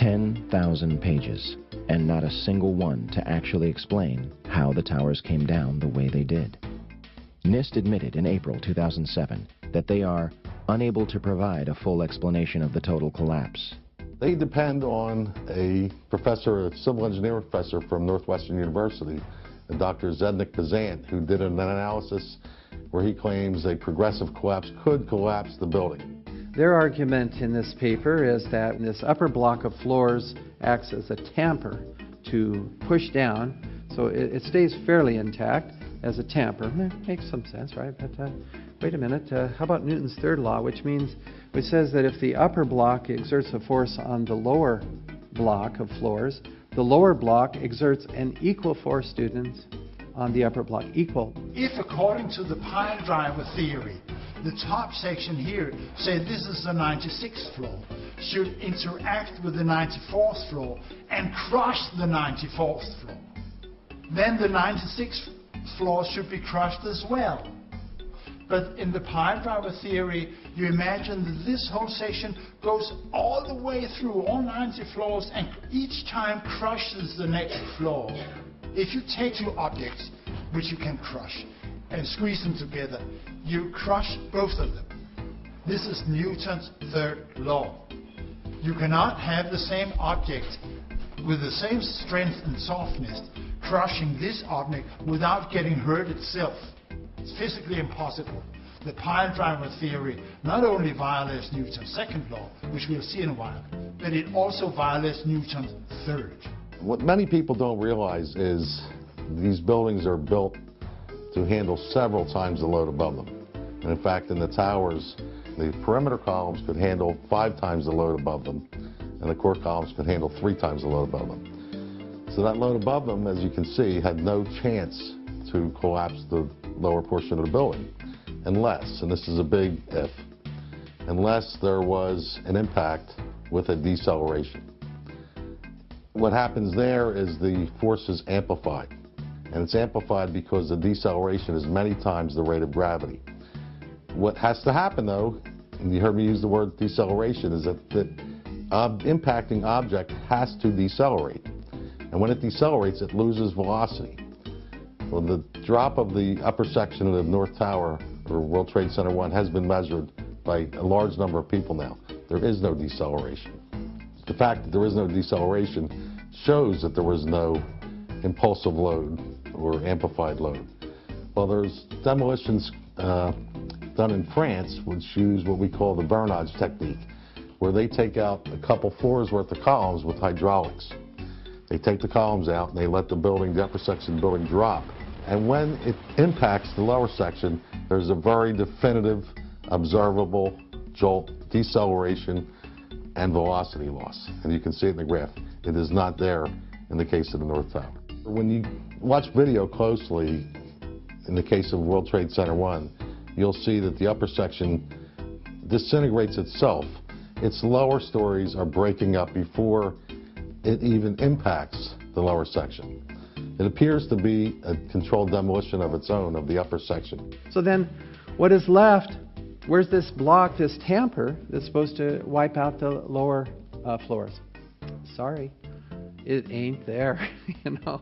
10,000 pages, and not a single one to actually explain how the towers came down the way they did. NIST admitted in April 2007 that they are unable to provide a full explanation of the total collapse. They depend on a professor, a civil engineering professor from Northwestern University, Dr. Zednik Bazant, who did an analysis where he claims a progressive collapse could collapse the building. Their argument in this paper is that this upper block of floors acts as a tamper to push down, so it stays fairly intact as a tamper. Makes some sense, right? But wait a minute, how about Newton's third law, which says that if the upper block exerts a force on the lower block of floors, the lower block exerts an equal force, students, on the upper block, equal. If, according to the pile driver theory, the top section here, say this is the 96th floor, should interact with the 94th floor and crush the 94th floor, then the 96th floor should be crushed as well. But in the pile driver theory, you imagine that this whole section goes all the way through all 90 floors and each time crushes the next floor. If you take two objects, which you can crush, and squeeze them together, you crush both of them. This is Newton's third law. You cannot have the same object with the same strength and softness crushing this object without getting hurt itself. It's physically impossible. The pile driver theory not only violates Newton's second law, which we'll see in a while, but it also violates Newton's third. What many people don't realize is these buildings are built to handle several times the load above them. And in fact, in the towers, the perimeter columns could handle 5 times the load above them, and the core columns could handle 3 times the load above them. So that load above them, as you can see, had no chance to collapse the lower portion of the building, unless, and this is a big if, unless there was an impact with a deceleration. What happens there is the force is amplified, and it's amplified because the deceleration is many times the rate of gravity. What has to happen, though, and you heard me use the word deceleration, is that the impacting object has to decelerate. And when it decelerates, it loses velocity. Well, the drop of the upper section of the North Tower, or World Trade Center 1, has been measured by a large number of people now. There is no deceleration. The fact that there is no deceleration shows that there was no impulsive load or amplified load. Well, there's demolitions done in France which use what we call the burnage technique, where they take out a couple floors worth of columns with hydraulics. They take the columns out and they let the upper section of the building drop. And when it impacts the lower section, there's a very definitive, observable jolt, deceleration, and velocity loss. And you can see it in the graph. It is not there in the case of the North Tower. When you watch video closely, in the case of World Trade Center 1, you'll see that the upper section disintegrates itself. Its lower stories are breaking up before it even impacts the lower section. It appears to be a controlled demolition of its own of the upper section. So then, what is left? Where's this block, this tamper, that's supposed to wipe out the lower floors? Sorry, it ain't there, you know.